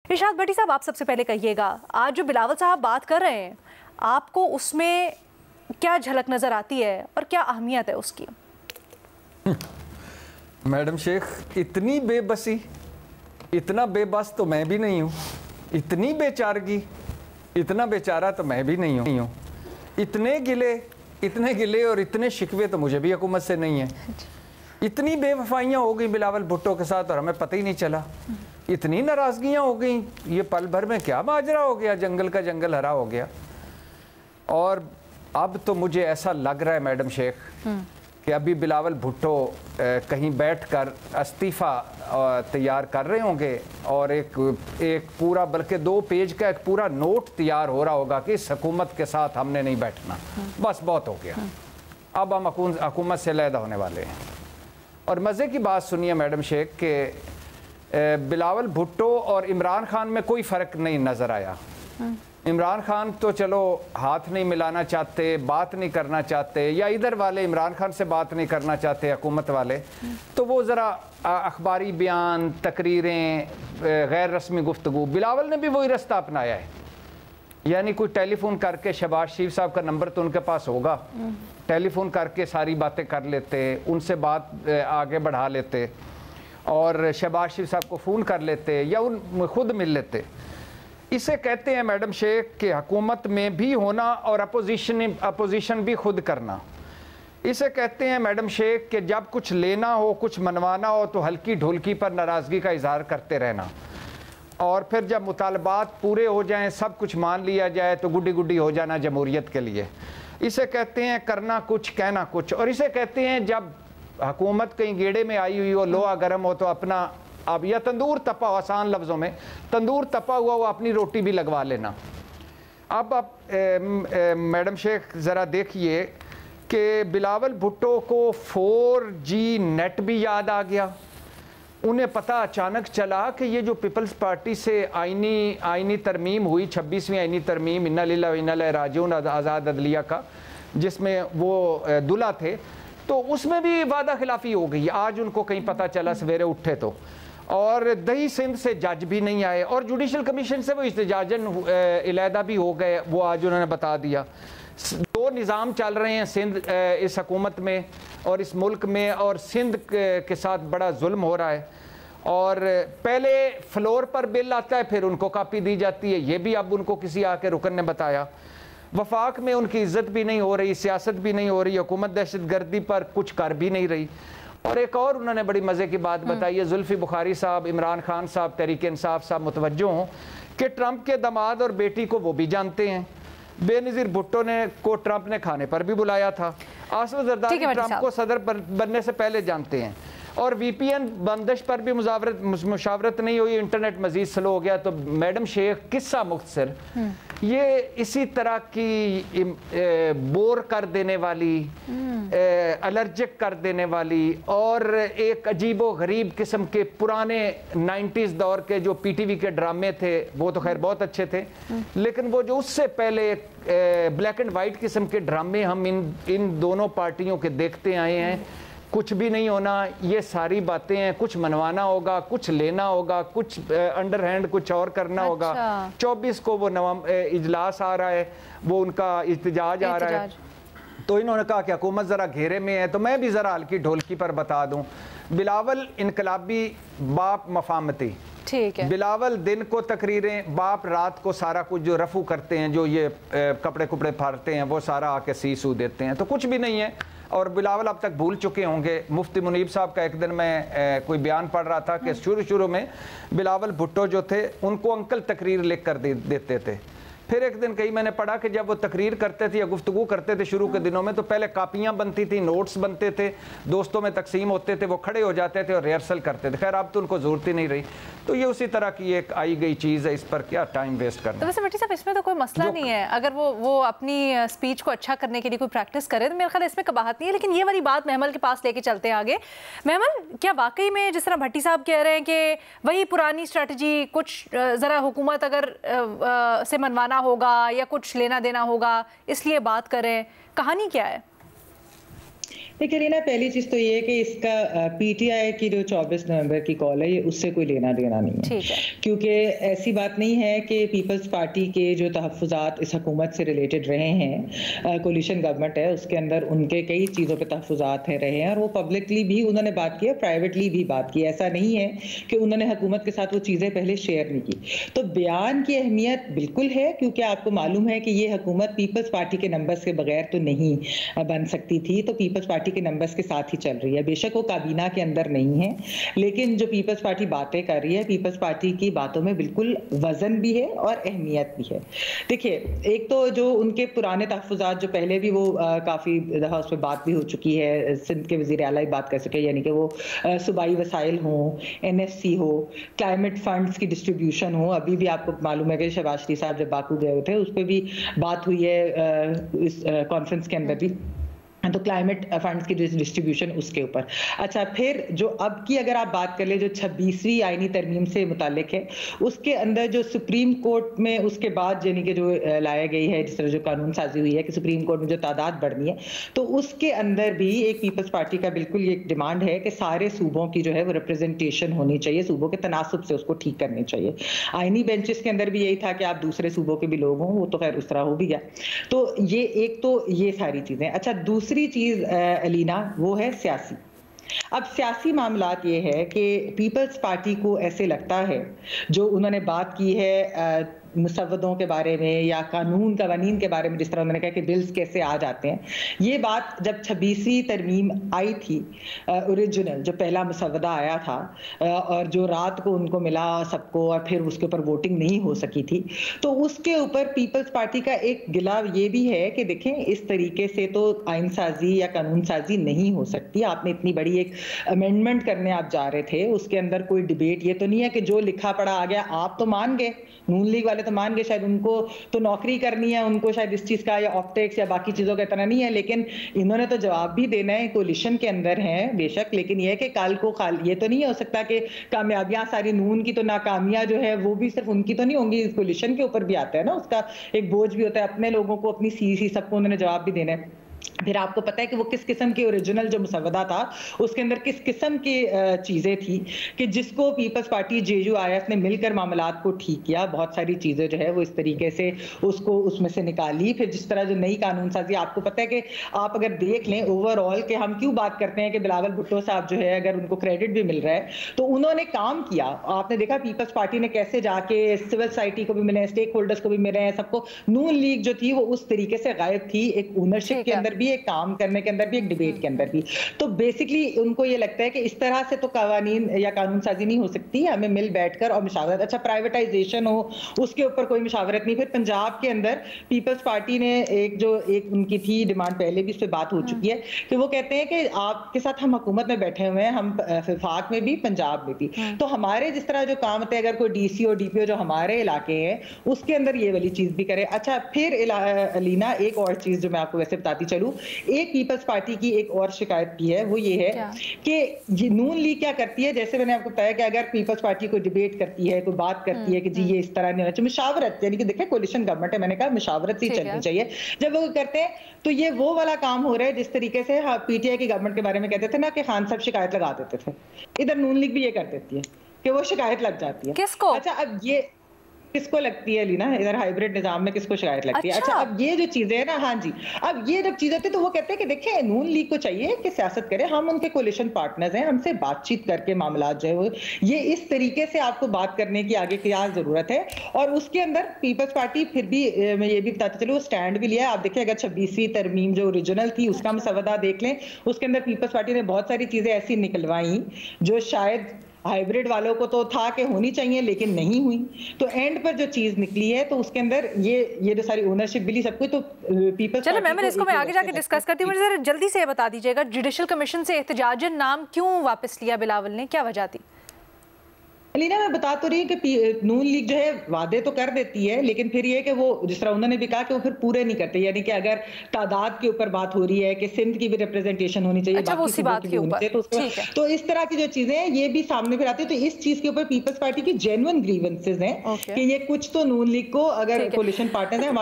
इरशाद भट्टी साहब, आप सबसे पहले कहिएगा, आज जो बिलावल साहब बात कर रहे हैं, आपको उसमें क्या झलक नज़र आती है और क्या अहमियत है उसकी? मैडम शेख, इतनी बेबसी, इतना बेबस तो मैं भी नहीं हूँ, इतनी बेचारगी, इतना बेचारा तो मैं भी नहीं हूँ, इतने गिले और इतने शिकवे तो मुझे भी हुकूमत से नहीं है। इतनी बेवफाइयाँ हो गई बिलावल भुट्टो के साथ और हमें पता ही नहीं चला। इतनी नाराज़गियाँ हो गई, ये पल भर में क्या माजरा हो गया, जंगल का जंगल हरा हो गया। और अब तो मुझे ऐसा लग रहा है मैडम शेख कि अभी बिलावल भुट्टो कहीं बैठकर इस्तीफ़ा तैयार कर रहे होंगे और एक पूरा, बल्कि 2 पेज का एक पूरा नोट तैयार हो रहा होगा कि इस हुकूमत के साथ हमने नहीं बैठना, बस बहुत हो गया, अब हम हुकूमत से अलहदा होने वाले हैं। और मज़े की बात सुनिए मैडम शेख कि बिलावल भुट्टो और इमरान खान में कोई फ़र्क नहीं नज़र आया। इमरान खान तो चलो हाथ नहीं मिलाना चाहते, बात नहीं करना चाहते, या इधर वाले इमरान खान से बात नहीं करना चाहते हुकूमत वाले, तो वो ज़रा अखबारी बयान, तकरीरें, गैर रस्मी गुफ्तगू, बिलावल ने भी वही रास्ता अपनाया है। यानी कोई टेलीफोन करके, शहबाज शरीफ साहब का नंबर तो उनके पास होगा, टेलीफोन करके सारी बातें कर लेते, उनसे बात आगे बढ़ा लेते और शहबाज शरीफ साहब को फ़ोन कर लेते या उन खुद मिल लेते। इसे कहते हैं मैडम शेख कि हुकूमत में भी होना और अपोजिशन भी खुद करना। इसे कहते हैं मैडम शेख कि जब कुछ लेना हो, कुछ मनवाना हो तो हल्की ढोलकी पर नाराज़गी का इजहार करते रहना, और फिर जब मुतालबात पूरे हो जाएं, सब कुछ मान लिया जाए तो गुड्डी गुड्डी हो जाना जमहूरियत के लिए। इसे कहते हैं करना कुछ, कहना कुछ। और इसे कहते हैं जब हुकूमत कहीं गेड़े में आई हुई हो, लोहा गर्म हो तो अपना, अब या तंदूर तपा, आसान लफ्ज़ों में तंदूर तपा हुआ वो अपनी रोटी भी लगवा लेना। अब मैडम शेख ज़रा देखिए कि बिलावल भुट्टो को 4G नेट भी याद आ गया। उन्हें पता अचानक चला कि ये जो पीपल्स पार्टी से आईनी तरमीम हुई, 26वीं आईनी तरमीम, इन्ना लिल्लाहि व इन्ना इलैहि राजिऊन, आज़ाद अदलिया का, जिसमें वो दुल्हा थे, तो उसमें भी वादा खिलाफी हो गई। आज उनको कहीं पता चला सवेरे उठे तो, और दही सिंध से जज भी नहीं आए और जुडिशल कमीशन से वो इस्तिजाजन इलादा भी हो गए, वो आज उन्होंने बता दिया। 2 निज़ाम चल रहे हैं सिंध, इस हुकूमत में और इस मुल्क में, और सिंध के साथ बड़ा जुल्म हो रहा है। और पहले फ्लोर पर बिल आता है, फिर उनको कापी दी जाती है, ये भी अब उनको किसी आके रुकन ने बताया। वफाक में उनकी इज्जत भी नहीं हो रही, सियासत भी नहीं हो रही, हुकूमत दहशत गर्दी पर कुछ कर भी नहीं रही। और एक और उन्होंने बड़ी मज़े की बात बताई है, जुल्फी बुखारी साहब, इमरान खान साहब, तहरीक इंसाफ साहब मुतवज्जो हों कि ट्रंप के दामाद और बेटी को वो भी जानते हैं। बेनज़ीर भुट्टो को ट्रंप ने खाने पर भी बुलाया था। आसिफ ज़रदारी ट्रंप को सदर बनने से पहले जानते हैं। और VPN बंदिश पर भी मुशावरत नहीं हुई, इंटरनेट मजीद स्लो हो गया। तो मैडम शेख, किस्सा मुख्तसर, ये इसी तरह की बोर कर देने वाली, एलर्जिक कर देने वाली और एक अजीबो गरीब किस्म के पुराने 90s दौर के जो PTV के ड्रामे थे, वो तो खैर बहुत अच्छे थे, लेकिन वो जो उससे पहले ब्लैक एंड वाइट किस्म के ड्रामे हम इन दोनों पार्टियों के देखते आए हैं। कुछ भी नहीं होना, ये सारी बातें हैं, कुछ मनवाना होगा, कुछ लेना होगा, कुछ अंडर हैंड कुछ और करना होगा। 24 को वो इजलास आ रहा है, वो उनका इज्तिजाज आ रहा है, तो इन्होंने कहा कि हुकूमत ज़रा घेरे में है। तो मैं भी ज़रा हल्की ढोलकी पर बता दूं, बिलावल इनकलाबी, बाप मफामती, ठीक है। बिलावल दिन को तकरीरें, बाप रात को सारा कुछ जो रफू करते हैं, जो ये कपड़े कुपड़े फाड़ते हैं, वो सारा आके सी सू देते हैं, तो कुछ भी नहीं है। और बिलावल अब तक भूल चुके होंगे। मुफ्ती मुनीब साहब का एक दिन मैं कोई बयान पढ़ रहा था कि शुरू में बिलावल भुट्टो जो थे उनको अंकल तकरीर लिख कर देते थे। फिर एक दिन कहीं मैंने पढ़ा कि जब वो तकरीर करते थे या गुफ्तगू करते थे शुरू के दिनों में, तो पहले कापियाँ बनती थी, नोट्स बनते थे, दोस्तों में तकसीम होते थे, वो खड़े हो जाते थे और रिहर्सल करते थे। खैर अब तो उनको ज़रूरत ही नहीं रही। तो ये उसी तरह की एक आई गई चीज़ है, इस पर क्या टाइम वेस्ट करना। तो वैसे भट्टी साहब, इसमें तो कोई मसला नहीं है, अगर वो अपनी स्पीच को अच्छा करने के लिए कोई प्रैक्टिस करे तो मेरे ख्याल इसमें कबाहत नहीं है। लेकिन ये वाली बात महमल के पास लेके चलते हैं आगे। महमल, क्या वाकई में जिस तरह भट्टी साहब कह रहे हैं कि वही पुरानी स्ट्रेटजी, कुछ ज़रा हुकूमत अगर से मनवाना होगा या कुछ लेना देना होगा, इसलिए बात करें, कहानी क्या है? देखिए लीना, पहली चीज तो ये है कि इसका पीटीआई की जो 24 नवंबर की कॉल है, ये उससे कोई लेना देना नहीं है, क्योंकि ऐसी बात नहीं है कि पीपल्स पार्टी के जो तहफ़्फ़ुज़ात इस हुकूमत से रिलेटेड रहे हैं, कोलिशन गवर्नमेंट है उसके अंदर उनके कई चीज़ों पे तहफ़्फ़ुज़ात रहे हैं और वो पब्लिकली भी उन्होंने बात की है, प्राइवेटली भी बात की। ऐसा नहीं है कि उन्होंने हुकूमत के साथ वो चीज़ें पहले शेयर नहीं की। तो बयान की अहमियत बिल्कुल है, क्योंकि आपको मालूम है कि ये हुकूमत पीपल्स पार्टी के नंबर्स के बगैर तो नहीं बन सकती थी, तो पीपल्स पार्टी के नंबर्स के साथ ही चल रही है। बेशक वो काबीना के अंदर नहीं है, लेकिन जो पीपल्स पार्टी बातें कर रही है, पीपल्स पार्टी की बातों में बिल्कुल वजन भी है और अहमियत भी है। देखिए, एक तो जो उनके पुराने तहफ़्फ़ुज़ात जो पहले भी वो काफ़ी दफ़ा उस पर बात भी हो चुकी है, सिंध के वज़ीर आला बात कर सके, यानी कि वो सूबाई वसाइल हो, NFC हो, क्लाइमेट फंड्स की डिस्ट्रीब्यूशन हो। अभी भी आपको मालूम है कि शहबाज शरीफ साहब जब बाकू गए थे उस पर भी बात हुई है इस कॉन्फ्रेंस के अंदर भी, तो क्लाइमेट फंड्स की डिस्ट्रीब्यूशन उसके ऊपर। अच्छा, फिर जो अब की अगर आप बात कर ले, जो 26वीं आईनी तरमीम से मुतालिक है, उसके अंदर जो सुप्रीम कोर्ट में उसके बाद यानी कि जो लाया गई है, जिस तरह जो कानून साजी हुई है कि सुप्रीम कोर्ट में जो तादाद बढ़नी है, तो उसके अंदर भी एक पीपल्स पार्टी का बिल्कुल ये डिमांड है कि सारे सूबों की जो है वो रिप्रेजेंटेशन होनी चाहिए, सूबों के तनासुब से उसको ठीक करनी चाहिए। आईनी बेंचेस के अंदर भी यही था कि आप दूसरे सूबों के भी लोग हों, वो तो खैर उस तरह हो भी गया। तो ये एक तो ये सारी चीज़ें। अच्छा, दूसरी चीज अलीना, वो है सियासी। अब सियासी मामलात ये है कि पीपल्स पार्टी को ऐसे लगता है, जो उन्होंने बात की है मुसव्वदों के बारे में या कानून कवानीन के बारे में, जिस तरह उन्होंने कहा कि बिल्स कैसे आ जाते हैं, ये बात जब 26वीं तरमीम आई थी, ओरिजिनल जो पहला मुसव्वदा आया था और जो रात को उनको मिला सबको और फिर उसके ऊपर वोटिंग नहीं हो सकी थी, तो उसके ऊपर पीपल्स पार्टी का एक गिला ये भी है कि देखें, इस तरीके से तो आइन साजी या कानून साजी नहीं हो सकती। आपने इतनी बड़ी एक अमेंडमेंट करने आप जा रहे थे, उसके अंदर कोई डिबेट ये तो नहीं है कि जो लिखा पढ़ा आ गया। आप तो मान गए, नून लीग वाले तो मान गए, शायद उनको तो नौकरी करनी है, उनको शायद इस चीज का या ऑप्टिक्स या बाकी चीजों का इतना नहीं है, लेकिन इन्होंने तो जवाब भी देना है, कोलिशन के अंदर हैं बेशक, लेकिन यह है कि कल को ये तो नहीं हो सकता कि कामयाबियां सारी नून की, तो नाकामियां जो है वो भी सिर्फ उनकी तो नहीं होंगी, कोलिशन के ऊपर भी आता है ना, उसका एक बोझ भी होता है, अपने लोगों को, अपनी सीसी सबको उन्होंने जवाब भी देना है। फिर आपको पता है कि वो किस किस्म के ओरिजिनल जो मुसव्वदा था उसके अंदर किस किस्म की चीज़ें थी कि जिसको पीपल्स पार्टी JUIF ने मिलकर मामलात को ठीक किया। बहुत सारी चीज़ें जो है वो इस तरीके से उसको उसमें से निकाली। फिर जिस तरह जो नई कानून साजी, आपको पता है कि आप अगर देख लें ओवरऑल कि हम क्यों बात करते हैं कि बिलावल भुट्टो साहब जो है, अगर उनको क्रेडिट भी मिल रहा है तो उन्होंने काम किया। आपने देखा पीपल्स पार्टी ने कैसे जाके सिविल सोसाइटी को भी मिले, स्टेक होल्डर्स को भी मिले हैं, सबको। नून लीग जो थी वो उस तरीके से गायब थी, एक ओनरशिप के अंदर भी, एक काम करने के अंदर भी, एक डिबेट के अंदर भी। तो बेसिकली उनको ये लगता है कि इस तरह से तो कवानीन या कानून साजी नहीं हो सकती, हमें मिल बैठकर और मुशावरत। अच्छा, प्राइवेटाइजेशन हो उसके ऊपर कोई मुशावरत नहीं। फिर पंजाब के अंदर पीपल्स पार्टी ने एक उनकी थी डिमांड, पहले भी इस पर बात हो चुकी है, कि वो कहते हैं कि आपके साथ हम हुकूमत में बैठे हुए हैं, हम वफाक में भी, पंजाब में भी, तो हमारे जिस तरह जो काम होते हैं, अगर कोई DC और DPO जो हमारे इलाके हैं उसके अंदर ये वाली चीज भी करे। अच्छा, फिर अलीना एक और चीज जो मैं आपको वैसे बताती चलूं, एक पीपल्स पार्टी की एक और शिकायत भी है, वो ये है कि नून लीग क्या करती है, जैसे मैंने आपको बताया कि अगर पीपल्स पार्टी कोई डिबेट करती है, कोई बात करती है कि जी ये इस तरह नहीं होना चाहिए, मुशावरत, यानी कि देखिए कोलिशन गवर्नमेंट है, मैंने कहा मुशावरत ही चलनी चाहिए। जब वो करते हैं तो ये वो वाला काम हो रहा है जिस तरीके से PTI की गवर्नमेंट के बारे में कहते थे ना कि खान साहब शिकायत लगा देते थे, इधर नून लीग भी ये कर देती है कि वो शिकायत लग जाती है। किसको? अच्छा, अब ये किसको लगती है लीना, इधर हाइब्रिड निजाम में किसको शिकायत लगती है? अच्छा, अब ये जो चीजें है ना, हाँ जी, अब ये जब चीजें होती है तो वो कहते हैं कि देखिए नून लीग को चाहिए कि सियासत करे, हम उनके कोलिशन पार्टनर्स हैं, हमसे बातचीत करके मामला जो है ये इस तरीके से आपको बात करने की आगे क्या जरूरत है। और उसके अंदर पीपल्स पार्टी फिर भी, मैं ये भी बताते चलूं, स्टैंड भी लिया है। आप देखिए, अगर 26वीं तरमीम जो ओरिजिनल थी उसका मुसव्वदा देख लें, उसके अंदर पीपल्स पार्टी ने बहुत सारी चीजें ऐसी निकलवाई जो शायद हाइब्रिड वालों को तो था कि होनी चाहिए लेकिन नहीं हुई। तो एंड पर जो चीज निकली है तो उसके अंदर ये जो सारी ओनरशिप बिली सब कुछ, तो पीपल्स चलो मैम, इसको मैं आगे जाके डिस्कस करती हूँ। मुझे जरा जल्दी से बता दीजिएगा, जुडिशल कमीशन से एहतजाजन नाम क्यों वापस लिया बिलावल ने, क्या वजह थी? अलीना, मैं बता तो रही हूँ कि नून लीग जो है वादे तो कर देती है, लेकिन फिर ये कि वो जिस तरह उन्होंने भी कहा कि वो फिर पूरे नहीं करते, यानी कि अगर तादाद के ऊपर बात हो रही है कि सिंध की भी रिप्रेजेंटेशन होनी चाहिए, अच्छा, बाकी बात की होनी चाहिए, तो इस तरह की जो चीजें हैं ये भी सामने फिर आती है। तो इस चीज के ऊपर पीपल्स पार्टी की जेन्युइन ग्रीवेंसेस हैं कि ये कुछ तो नून लीग को, अगर कोलिशन पार्टनर है, हम